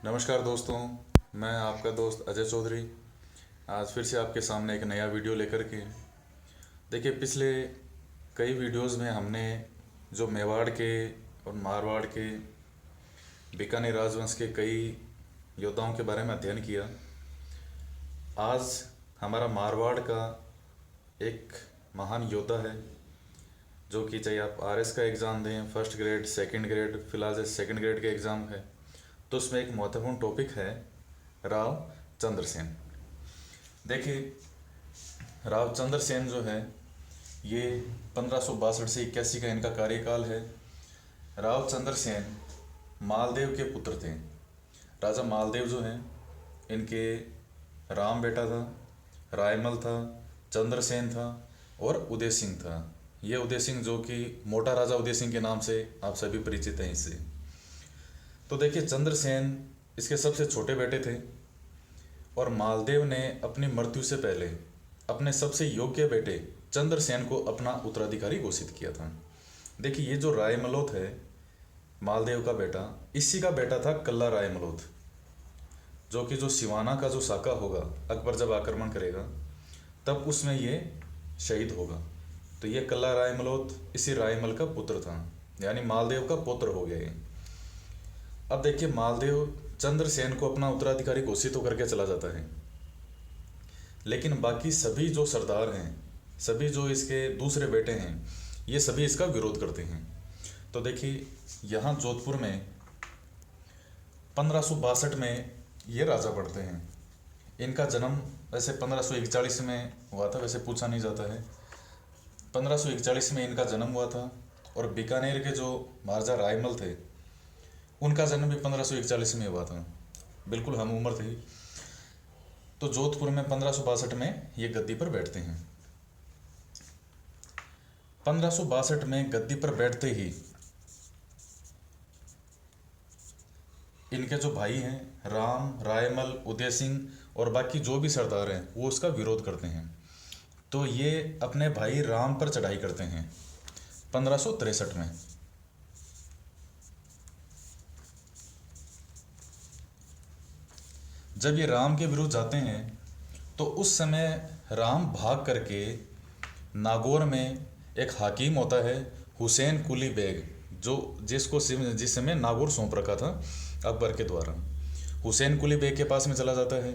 नमस्कार दोस्तों। मैं आपका दोस्त अजय चौधरी आज फिर से आपके सामने एक नया वीडियो लेकर के। देखिए, पिछले कई वीडियोस में हमने जो मेवाड़ के और मारवाड़ के बीकानेर राजवंश के कई योद्धाओं के बारे में अध्ययन किया। आज हमारा मारवाड़ का एक महान योद्धा है जो कि चाहे आप आरएस का एग्ज़ाम दें, फर्स्ट ग्रेड, सेकंड ग्रेड, फिलहाल सेकंड ग्रेड के एग्ज़ाम है, तो उसमें एक महत्वपूर्ण टॉपिक है राव चंद्रसेन। देखिए, राव चंद्रसेन जो है ये 1562 से 81 का इनका कार्यकाल है। राव चंद्रसेन मालदेव के पुत्र थे। राजा मालदेव जो हैं इनके राम बेटा था, रायमल था, चंद्रसेन था और उदय सिंह था। ये उदय सिंह जो कि मोटा राजा उदय सिंह के नाम से आप सभी परिचित हैं इससे। तो देखिए, चंद्रसेन इसके सबसे छोटे बेटे थे और मालदेव ने अपनी मृत्यु से पहले अपने सबसे योग्य बेटे चंद्रसेन को अपना उत्तराधिकारी घोषित किया था। देखिए, ये जो रायमलोथ है मालदेव का बेटा, इसी का बेटा था कल्ला रायमलोथ, जो कि जो सिवाना का जो साका होगा अकबर जब आक्रमण करेगा तब उसमें ये शहीद होगा। तो ये कल्ला रायमलोथ इसी रायमल का पुत्र था, यानी मालदेव का पुत्र हो गया ये। अब देखिए, मालदेव चंद्रसेन को अपना उत्तराधिकारी घोषित होकर के चला जाता है, लेकिन बाकी सभी जो सरदार हैं, सभी जो इसके दूसरे बेटे हैं, ये सभी इसका विरोध करते हैं। तो देखिए, यहाँ जोधपुर में 1562 में ये राजा पड़ते हैं। इनका जन्म वैसे 1541 में हुआ था, वैसे पूछा नहीं जाता है। 1541 में इनका जन्म हुआ था और बीकानेर के जो महाराजा रायमल थे उनका जन्म भी 1541 में हुआ था, बिल्कुल हम उम्र थी। तो जोधपुर में 1562 में ये गद्दी पर बैठते हैं। 1562 में गद्दी पर बैठते ही इनके जो भाई हैं राम, रायमल, उदय सिंह और बाकी जो भी सरदार हैं वो उसका विरोध करते हैं। तो ये अपने भाई राम पर चढ़ाई करते हैं 1563 में। जब ये राम के विरुद्ध जाते हैं तो उस समय राम भाग करके नागौर में एक हाकिम होता है हुसैन कुली बेग, जो जिस समय नागौर सौंप रखा था अकबर के द्वारा, हुसैन कुली बेग के पास में चला जाता है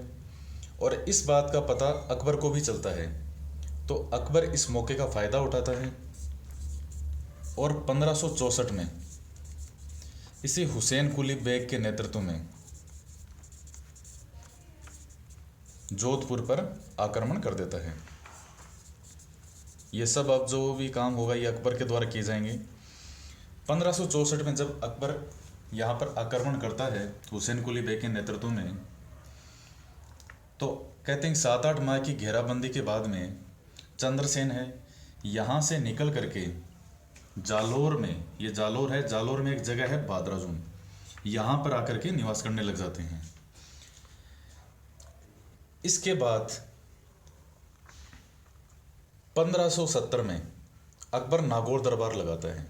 और इस बात का पता अकबर को भी चलता है। तो अकबर इस मौके का फ़ायदा उठाता है और 1564 में इसी हुसैन कुली बेग के नेतृत्व में जोधपुर पर आक्रमण कर देता है। ये सब अब जो भी काम होगा ये अकबर के द्वारा किए जाएंगे। 1564 में जब अकबर यहाँ पर आक्रमण करता है हुसैन कुली बेग के नेतृत्व में, तो कहते हैं 7-8 माह की घेराबंदी के बाद में चंद्रसेन है यहाँ से निकल करके जालोर में, ये जालोर है, जालोर में एक जगह है बादराजुन, यहाँ पर आकर के निवास करने लग जाते हैं। इसके बाद 1570 में अकबर नागौर दरबार लगाता है।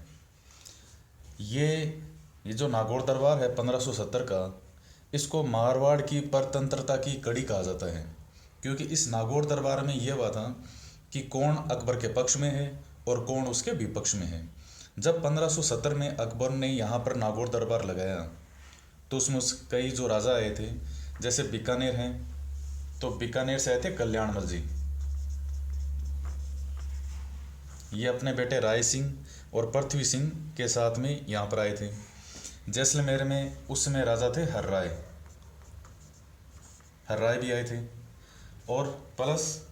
ये जो नागौर दरबार है 1570 का, इसको मारवाड़ की परतंत्रता की कड़ी कहा जाता है, क्योंकि इस नागौर दरबार में यह हुआ था कि कौन अकबर के पक्ष में है और कौन उसके विपक्ष में है। जब 1570 में अकबर ने यहाँ पर नागौर दरबार लगाया तो उसमें कई जो राजा आए थे, जैसे बीकानेर हैं तो बीकानेर से आए थे कल्याणमल जी, ये अपने बेटे राय सिंह और पृथ्वी सिंह के साथ में यहाँ पर आए थे। जैसलमेर में उस समय राजा थे हर्राय भी आए थे। और प्लस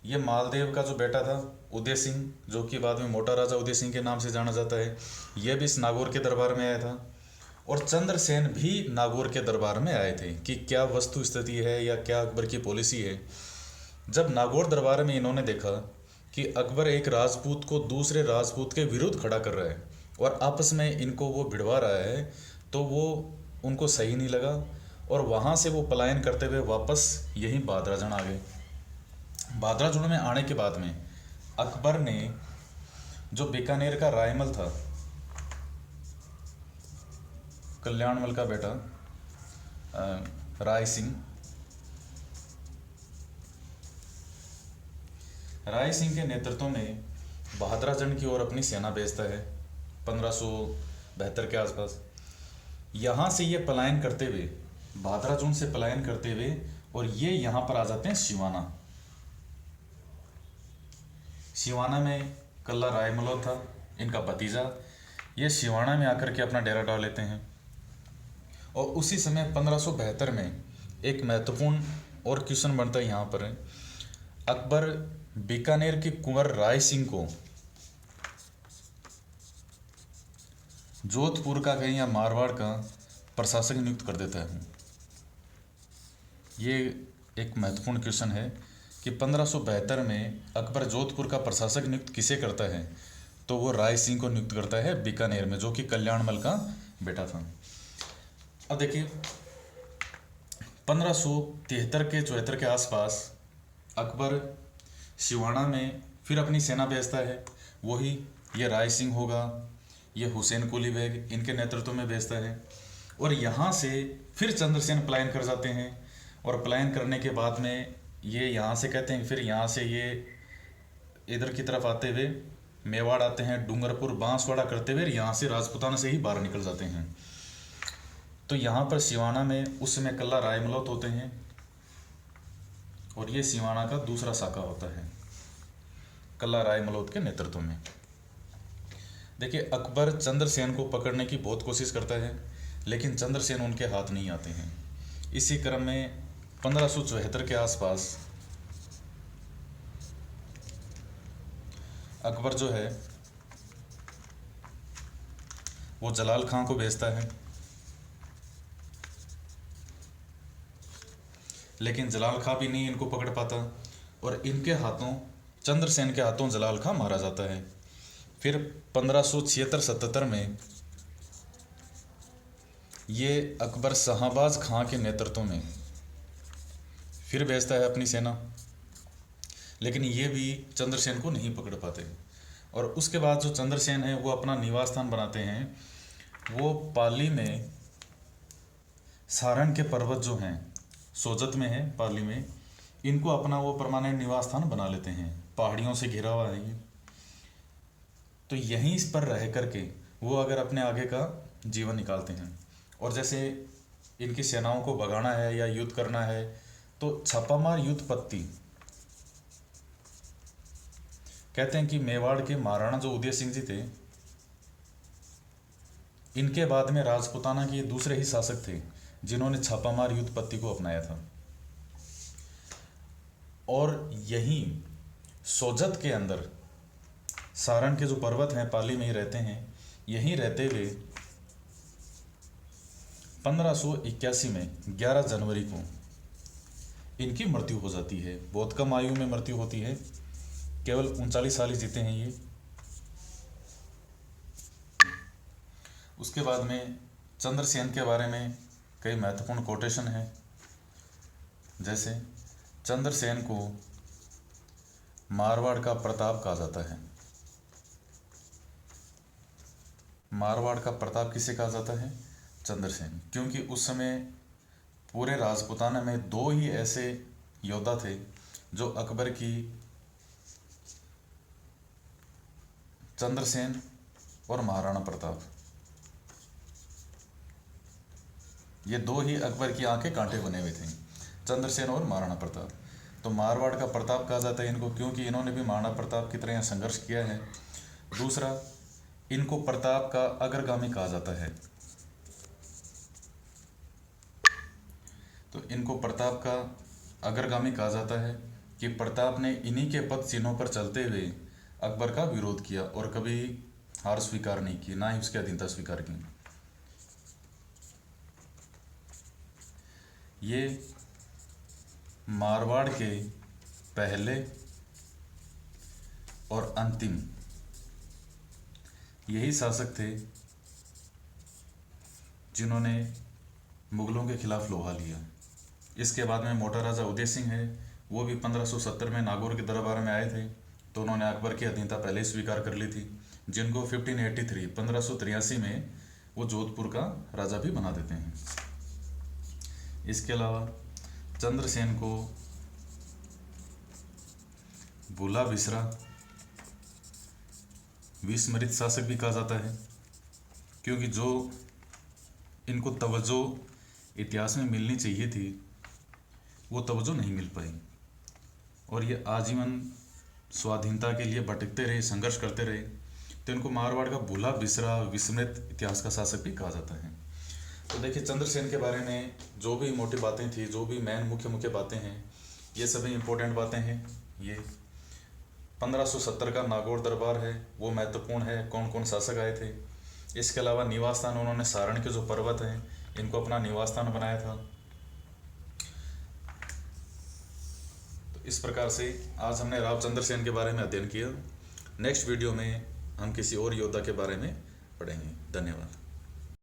ये मालदेव का जो बेटा था उदय सिंह, जो कि बाद में मोटा राजा उदय सिंह के नाम से जाना जाता है, यह भी इस नागौर के दरबार में आया था। और चंद्रसेन भी नागौर के दरबार में आए थे कि क्या वस्तु स्थिति है या क्या अकबर की पॉलिसी है। जब नागौर दरबार में इन्होंने देखा कि अकबर एक राजपूत को दूसरे राजपूत के विरुद्ध खड़ा कर रहा है और आपस में इनको वो भिड़वा रहा है, तो वो उनको सही नहीं लगा और वहाँ से वो पलायन करते हुए वापस यहीं बादराजन आ गए। बादराजुन में आने के बाद में अकबर ने जो बीकानेर का रायमल था, कल्याणमल का बेटा, राय सिंह। राय सिंह के नेतृत्व में बहादुराजन की ओर अपनी सेना भेजता है 1572 के आसपास। यहाँ से ये पलायन करते हुए, बहादुराजन से पलायन करते हुए, और ये यहाँ पर आ जाते हैं सिवाना। सिवाना में कल्ला रायमलो था, इनका भतीजा। ये सिवाना में आकर के अपना डेरा डाल लेते हैं। और उसी समय 1572 में एक महत्वपूर्ण और क्वेश्चन बनता है यहाँ पर। अकबर बीकानेर के कुंवर राय सिंह को जोधपुर का कहीं या मारवाड़ का प्रशासक नियुक्त कर देता है। ये एक महत्वपूर्ण क्वेश्चन है कि 1572 में अकबर जोधपुर का प्रशासक नियुक्त किसे करता है, तो वो राय सिंह को नियुक्त करता है बीकानेर में, जो कि कल्याणमल का बेटा था। अब देखिए 1573 के 74 के आसपास अकबर सिवाना में फिर अपनी सेना भेजता है। वही ये राय सिंह होगा, ये हुसैन कुली बेग, इनके नेतृत्व में भेजता है। और यहाँ से फिर चंद्रसेन पलायन कर जाते हैं। और पलायन करने के बाद में ये यहाँ से कहते हैं, फिर यहाँ से ये इधर की तरफ आते हुए मेवाड़ आते हैं, डूंगरपुर बांसवाड़ा करते हुए यहाँ से राजपूताना से ही बाहर निकल जाते हैं। तो यहाँ पर सिवाना में उस समय कल्ला रायमलोत होते हैं, और ये सिवाना का दूसरा शाखा होता है कल्ला रायमलोत के नेतृत्व में। देखिए अकबर चंद्रसेन को पकड़ने की बहुत कोशिश करता है, लेकिन चंद्रसेन उनके हाथ नहीं आते हैं। इसी क्रम में 1574 के आसपास अकबर जो है वो जलाल खां को भेजता है, लेकिन जलाल खां भी नहीं इनको पकड़ पाता, और इनके हाथों, चंद्रसेन के हाथों जलाल खां मारा जाता है। फिर 1576-77 में ये अकबर शाहबाज खां के नेतृत्व में फिर भेजता है अपनी सेना, लेकिन ये भी चंद्रसेन को नहीं पकड़ पाते। और उसके बाद जो चंद्रसेन है वो अपना निवास स्थान बनाते हैं, वो पाली में सारण के पर्वत जो हैं, सोजत में है पाली में, इनको अपना वो परमानेंट निवास स्थान बना लेते हैं। पहाड़ियों से घिरा हुआ है ये, तो यहीं इस पर रह करके वो अगर अपने आगे का जीवन निकालते हैं। और जैसे इनकी सेनाओं को भगाना है या युद्ध करना है, तो छापामार युद्ध पत्ती कहते हैं कि मेवाड़ के महाराणा जो उदय सिंह जी थे, इनके बाद में राजपूताना के दूसरे ही शासक थे जिन्होंने छापामार युद्ध पत्ती को अपनाया था। और यहीं सोजत के अंदर सारण के जो पर्वत हैं, पाली में ही रहते हैं, यहीं रहते हुए 1581 में 11 जनवरी को इनकी मृत्यु हो जाती है। बहुत कम आयु में मृत्यु होती है, केवल 39 साल ही जीते हैं ये। उसके बाद में चंद्रसेन के बारे में कई महत्वपूर्ण कोटेशन हैं, जैसे चंद्रसेन को मारवाड़ का प्रताप कहा जाता है। मारवाड़ का प्रताप किसे कहा जाता है? चंद्रसेन, क्योंकि उस समय पूरे राजपूताना में दो ही ऐसे योद्धा थे जो अकबर की, चंद्रसेन और महाराणा प्रताप, ये दो ही अकबर की आंखें कांटे बने हुए थे, चंद्रसेन और महाराणा प्रताप। तो मारवाड़ का प्रताप कहा जाता है इनको, क्योंकि इन्होंने भी महाराणा प्रताप की तरह यहाँ संघर्ष किया है। दूसरा, इनको प्रताप का अग्रगामी कहा जाता है। तो इनको प्रताप का अग्रगामी कहा जाता है कि प्रताप ने इन्हीं के पद चिन्हों पर चलते हुए अकबर का विरोध किया और कभी हार स्वीकार नहीं की, ना ही उसकी अधीनता स्वीकार की। ये मारवाड़ के पहले और अंतिम यही शासक थे जिन्होंने मुगलों के खिलाफ लोहा लिया। इसके बाद में मोटा राजा उदय सिंह है, वो भी 1570 में नागौर के दरबार में आए थे, तो उन्होंने अकबर की अधीनता पहले ही स्वीकार कर ली थी, जिनको 1583 में वो जोधपुर का राजा भी बना देते हैं। इसके अलावा चंद्रसेन को भूला बिसरा विस्मृत शासक भी कहा जाता है, क्योंकि जो इनको तवज्जो इतिहास में मिलनी चाहिए थी वो तवज्जो नहीं मिल पाई, और ये आजीवन स्वाधीनता के लिए भटकते रहे, संघर्ष करते रहे, तो इनको मारवाड़ का भूला बिसरा विस्मृत इतिहास का शासक भी कहा जाता है। तो देखिए चंद्रसेन के बारे में जो भी मोटी बातें थी, जो भी मेन मुख्य बातें हैं, ये सभी इंपॉर्टेंट बातें हैं। ये 1570 का नागौर दरबार है वो महत्वपूर्ण है, कौन कौन शासक आए थे। इसके अलावा निवास स्थान उन्होंने सारण के जो पर्वत हैं इनको अपना निवास स्थान बनाया था। तो इस प्रकार से आज हमने राव चंद्रसेन के बारे में अध्ययन किया। नेक्स्ट वीडियो में हम किसी और योद्धा के बारे में पढ़ेंगे। धन्यवाद।